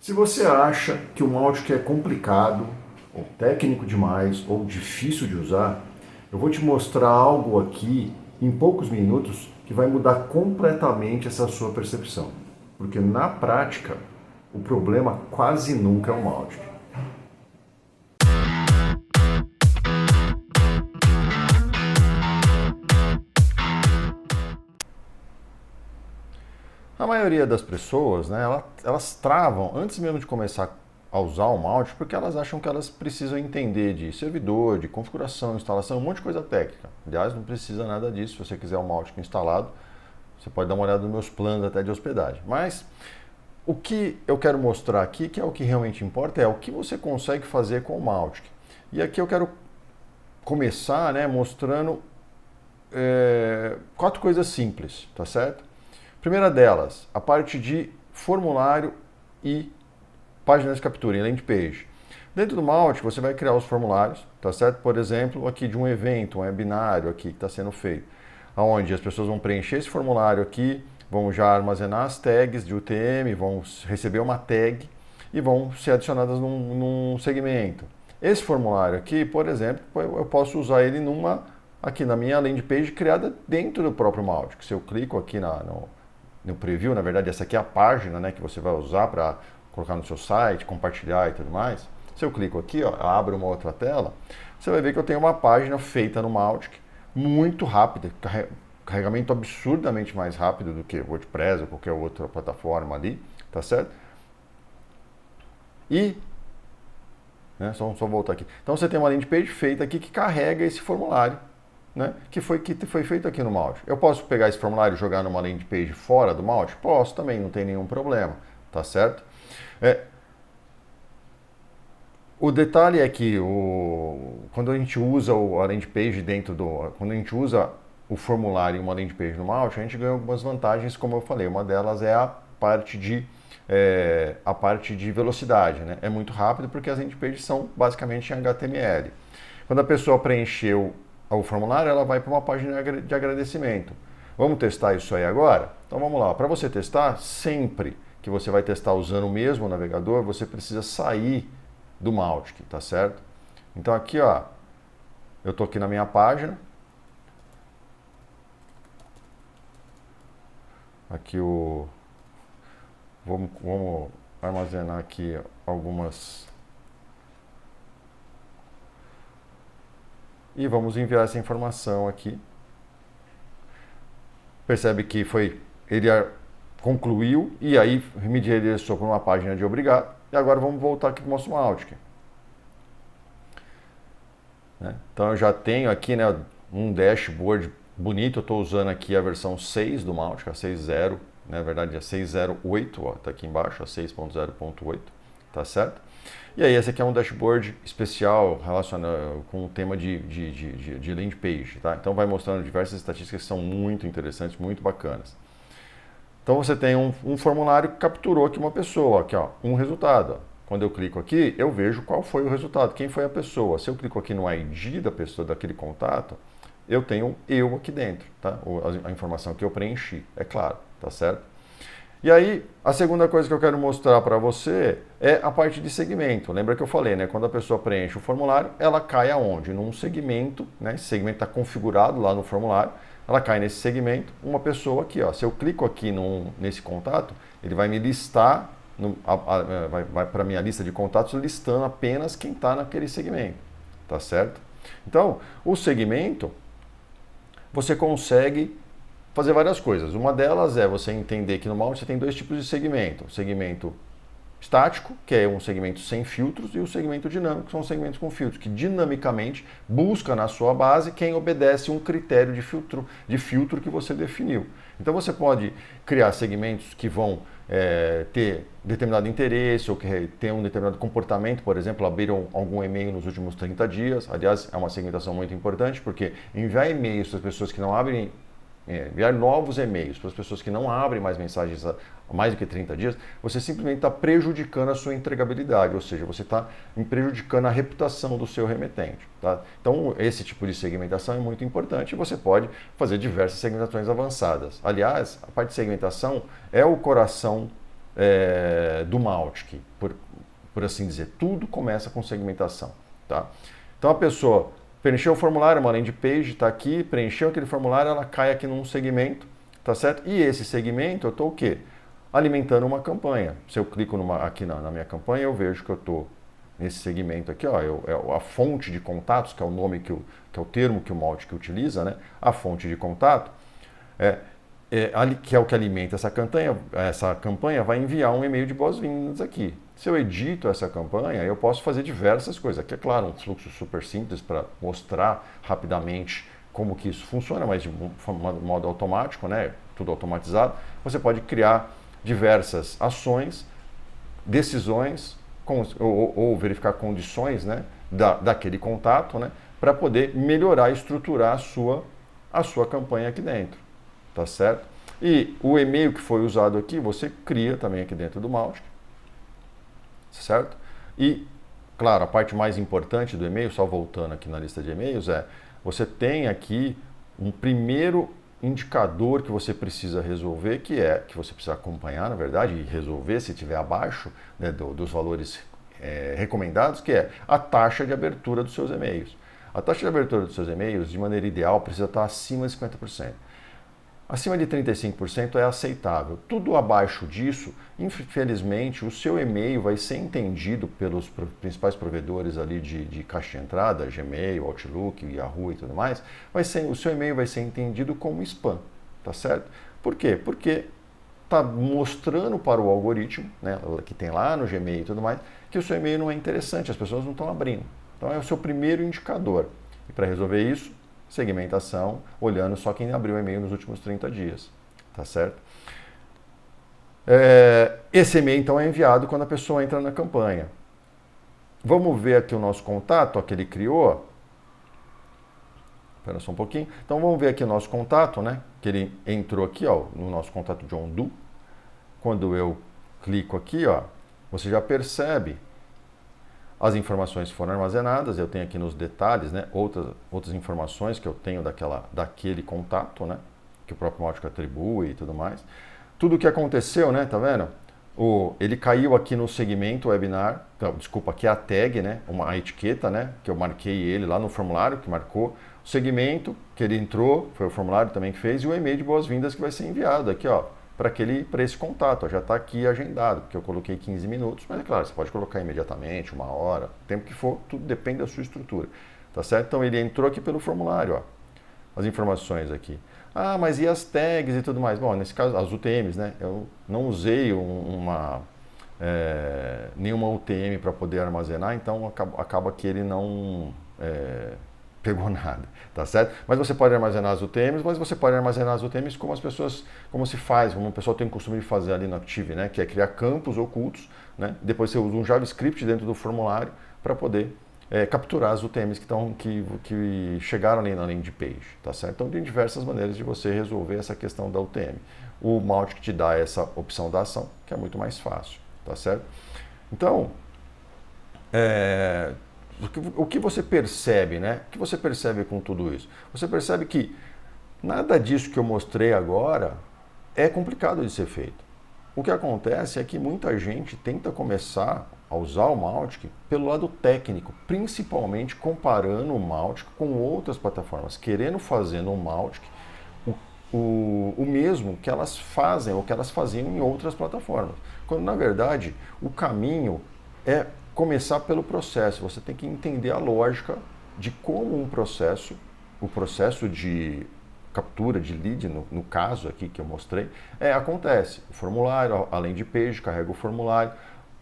Se você acha que o Mautic é complicado, ou técnico demais, ou difícil de usar, eu vou te mostrar algo aqui em poucos minutos que vai mudar completamente essa sua percepção. Porque na prática, o problema quase nunca é o Mautic. A maioria das pessoas, né, elas travam antes mesmo de começar a usar o Mautic porque elas acham que elas precisam entender de servidor, de configuração, instalação, um monte de coisa técnica. Aliás, não precisa nada disso. Se você quiser o Mautic instalado, você pode dar uma olhada nos meus planos até de hospedagem. Mas o que eu quero mostrar aqui, que é o que realmente importa, é o que você consegue fazer com o Mautic. E aqui eu quero começar, né, mostrando 4 coisas simples, tá certo? Primeira delas, a parte de formulário e páginas de captura, em landing page. Dentro do Mautic, você vai criar os formulários, tá certo? Por exemplo, aqui de um evento, um webinário aqui que está sendo feito, onde as pessoas vão preencher esse formulário aqui, vão já armazenar as tags de UTM, vão receber uma tag e vão ser adicionadas num segmento. Esse formulário aqui, por exemplo, eu posso usar ele aqui na minha landing page criada dentro do próprio Mautic. Se eu clico aqui no preview, na verdade essa aqui é a página, né, que você vai usar para colocar no seu site, compartilhar e tudo mais. Se eu clico aqui, ó, abro uma outra tela, você vai ver que eu tenho uma página feita no Mautic, muito rápida, carregamento absurdamente mais rápido do que o WordPress ou qualquer outra plataforma ali, tá certo? E, né, só voltar aqui. Então você tem uma landing page feita aqui que carrega esse formulário, né, que foi feito aqui no Mautic. Eu posso pegar esse formulário e jogar numa landing page fora do Mautic? Posso também, não tem nenhum problema, tá certo? O detalhe é que quando a gente usa a landing page quando a gente usa o formulário em uma landing page no Mautic, a gente ganha algumas vantagens, como eu falei. Uma delas é a parte de velocidade, né? É muito rápido porque as landing pages são basicamente em HTML. Quando a pessoa preencheu o formulário, ela vai para uma página de agradecimento. Vamos testar isso aí agora? Então vamos lá. Para você testar, sempre que você vai testar usando o mesmo navegador, você precisa sair do Mautic, tá certo? Então aqui, ó, eu estou aqui na minha página. Aqui vamos armazenar aqui algumas e vamos enviar essa informação aqui. Percebe que ele concluiu e aí me direcionou para uma página de obrigado. E agora vamos voltar aqui para o nosso Mautic. Né? Então eu já tenho aqui, né, um dashboard bonito. Eu estou usando aqui a versão 6 do Mautic, a 6.0, né, na verdade a 6.08, está aqui embaixo, a 6.0.8, tá certo? E aí esse aqui é um dashboard especial relacionado com o tema de landing page, tá? Então vai mostrando diversas estatísticas que são muito interessantes, muito bacanas. Então você tem um formulário que capturou aqui uma pessoa, aqui ó, um resultado. Quando eu clico aqui, eu vejo qual foi o resultado, quem foi a pessoa. Se eu clico aqui no ID da pessoa, daquele contato, eu tenho eu aqui dentro, tá? A informação que eu preenchi, é claro, tá certo? E aí, a segunda coisa que eu quero mostrar para você é a parte de segmento. Lembra que eu falei, né? Quando a pessoa preenche o formulário, ela cai aonde? Num segmento, né? Esse segmento está configurado lá no formulário, ela cai nesse segmento, uma pessoa aqui, ó. Se eu clico aqui nesse contato, ele vai me listar, vai para a minha lista de contatos, listando apenas quem está naquele segmento, tá certo? Então, o segmento, você consegue fazer várias coisas. Uma delas é você entender que no Mautic você tem 2 tipos de segmento. O segmento estático, que é um segmento sem filtros, e o segmento dinâmico, que são segmentos com filtros, que dinamicamente busca na sua base quem obedece um critério de filtro que você definiu. Então você pode criar segmentos que vão ter determinado interesse ou que tem um determinado comportamento, por exemplo, abriram algum e-mail nos últimos 30 dias. Aliás, é uma segmentação muito importante, porque enviar e-mails para as pessoas que não abrem enviar novos e-mails para as pessoas que não abrem mais mensagens há mais do que 30 dias, você simplesmente está prejudicando a sua entregabilidade, ou seja, você está prejudicando a reputação do seu remetente. Tá? Então, esse tipo de segmentação é muito importante e você pode fazer diversas segmentações avançadas. Aliás, a parte de segmentação é o coração do Mautic, por assim dizer. Tudo começa com segmentação. Tá? Então a pessoa preencheu o formulário, uma landing page, está aqui, preencheu aquele formulário, ela cai aqui num segmento, tá certo? E esse segmento eu estou o quê? Alimentando uma campanha. Se eu clico aqui na minha campanha, eu vejo que eu estou nesse segmento aqui, ó, a fonte de contatos, que é o nome que é o termo que o Mautic utiliza, né? A fonte de contato, que é o que alimenta essa campanha vai enviar um e-mail de boas-vindas aqui. Se eu edito essa campanha, eu posso fazer diversas coisas. Aqui é claro, um fluxo super simples para mostrar rapidamente como que isso funciona, mas de modo automático, né? Tudo automatizado. Você pode criar diversas ações, decisões, ou verificar condições, né, daquele contato, né, para poder melhorar e estruturar a sua campanha aqui dentro, tá certo? E o e-mail que foi usado aqui, você cria também aqui dentro do Mautic, certo? E, claro, a parte mais importante do e-mail, só voltando aqui na lista de e-mails, você tem aqui um primeiro indicador que você precisa resolver, que você precisa acompanhar, na verdade, e resolver se estiver abaixo, né, dos valores recomendados, que é a taxa de abertura dos seus e-mails. A taxa de abertura dos seus e-mails, de maneira ideal, precisa estar acima de 50%. Acima de 35% é aceitável. Tudo abaixo disso, infelizmente, o seu e-mail vai ser entendido pelos principais provedores ali de caixa de entrada, Gmail, Outlook, Yahoo e tudo mais, o seu e-mail vai ser entendido como spam, tá certo? Por quê? Porque está mostrando para o algoritmo, né, que tem lá no Gmail e tudo mais, que o seu e-mail não é interessante, as pessoas não estão abrindo. Então é o seu primeiro indicador. E para resolver isso, segmentação, olhando só quem abriu o e-mail nos últimos 30 dias, tá certo? Esse e-mail, então, é enviado quando a pessoa entra na campanha. Vamos ver aqui o nosso contato, ó, que ele criou. Espera só um pouquinho. Então, vamos ver aqui o nosso contato, né? Que ele entrou aqui, ó, no nosso contato John Doe. Quando eu clico aqui, ó, você já percebe as informações foram armazenadas, eu tenho aqui nos detalhes, né, outras informações que eu tenho daquele contato, né, que o próprio Mautic atribui e tudo mais. Tudo o que aconteceu, né, tá vendo? Ele caiu aqui no segmento webinar, desculpa, aqui é a tag, né, a etiqueta, né, que eu marquei ele lá no formulário, que marcou o segmento que ele entrou, foi o formulário também que fez, e o e-mail de boas-vindas que vai ser enviado aqui, ó, para esse contato, ó, já está aqui agendado, porque eu coloquei 15 minutos, mas é claro, você pode colocar imediatamente, 1 hora, o tempo que for, tudo depende da sua estrutura, tá certo? Então ele entrou aqui pelo formulário, ó, as informações aqui. Ah, mas e as tags e tudo mais? Bom, nesse caso, as UTMs, né? Eu não usei nenhuma UTM para poder armazenar, então acaba que ele não pegou nada, tá certo? Mas você pode armazenar as UTMs, mas você pode armazenar as UTMs como se faz, como o pessoal tem o costume de fazer ali no Active, né? Que é criar campos ocultos, né? Depois você usa um JavaScript dentro do formulário para poder capturar as UTMs que chegaram ali na landing page, tá certo? Então tem diversas maneiras de você resolver essa questão da UTM. O Mautic te dá essa opção da ação, que é muito mais fácil, tá certo? Então, o que você percebe, né? O que você percebe com tudo isso? Você percebe que nada disso que eu mostrei agora é complicado de ser feito. O que acontece é que muita gente tenta começar a usar o Mautic pelo lado técnico, principalmente comparando o Mautic com outras plataformas, querendo fazer no Mautic o mesmo que elas fazem ou que elas faziam em outras plataformas. Quando, na verdade, o caminho é começar pelo processo. Você tem que entender a lógica de como o processo de captura de lead, no caso aqui que eu mostrei, acontece. O formulário, além de page, carrega o formulário,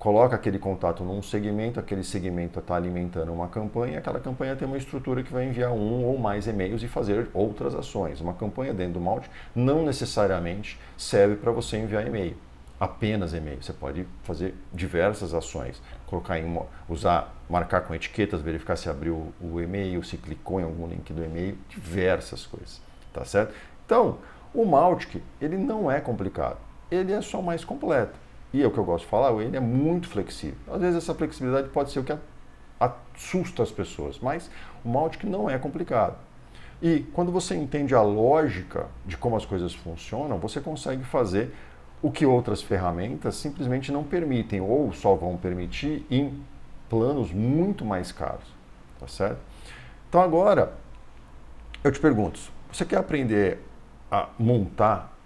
coloca aquele contato num segmento, aquele segmento está alimentando uma campanha, aquela campanha tem uma estrutura que vai enviar um ou mais e-mails e fazer outras ações. Uma campanha dentro do Mautic não necessariamente serve para você enviar e-mail, apenas e-mail. Você pode fazer diversas ações, marcar com etiquetas, verificar se abriu o e-mail, se clicou em algum link do e-mail, diversas coisas, tá certo? Então, o Mautic, ele não é complicado, ele é só mais completo. E é o que eu gosto de falar, ele é muito flexível. Às vezes essa flexibilidade pode ser o que assusta as pessoas, mas o Mautic não é complicado. E quando você entende a lógica de como as coisas funcionam, você consegue fazer o que outras ferramentas simplesmente não permitem ou só vão permitir em planos muito mais caros, tá certo? Então agora eu te pergunto, você quer aprender a montar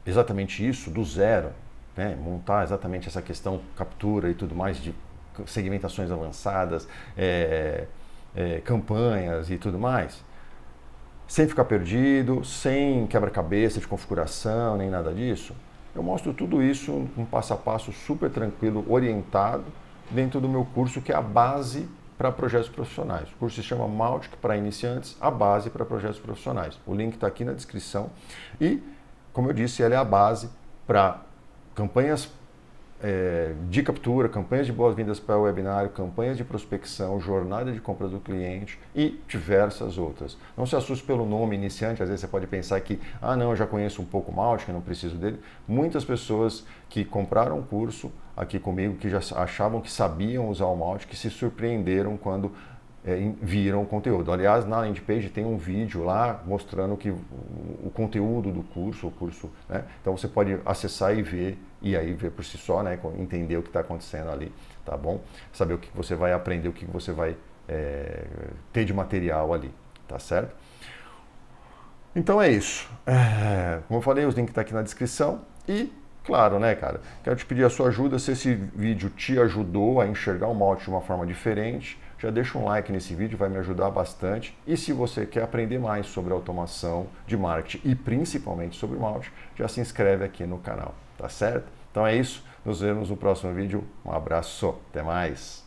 exatamente isso do zero, né? Montar exatamente essa questão captura e tudo mais de segmentações avançadas, campanhas e tudo mais, sem ficar perdido, sem quebra-cabeça de configuração, nem nada disso? Eu mostro tudo isso um passo a passo super tranquilo, orientado, dentro do meu curso, que é a base para projetos profissionais. O curso se chama Mautic para iniciantes, a base para projetos profissionais. O link está aqui na descrição e, como eu disse, ela é a base para campanhas de captura, campanhas de boas-vindas para o webinário, campanhas de prospecção, jornada de compra do cliente e diversas outras. Não se assuste pelo nome iniciante, às vezes você pode pensar que, não, eu já conheço um pouco o Mautic, não preciso dele. Muitas pessoas que compraram o curso aqui comigo, que já achavam que sabiam usar o Mautic, que se surpreenderam quando viram o conteúdo. Aliás, na landing page tem um vídeo lá mostrando que o conteúdo do curso, né? Então você pode acessar e ver, e aí ver por si só, né? Entender o que está acontecendo ali, tá bom? Saber o que você vai aprender, o que você vai ter de material ali, tá certo? Então é isso. Como eu falei, os links estão aqui na descrição e, claro, né, cara, quero te pedir a sua ajuda. Se esse vídeo te ajudou a enxergar o Mautic de uma forma diferente, já deixa um like nesse vídeo, vai me ajudar bastante. E se você quer aprender mais sobre automação de marketing e principalmente sobre Mautic, já se inscreve aqui no canal, tá certo? Então é isso, nos vemos no próximo vídeo. Um abraço, até mais!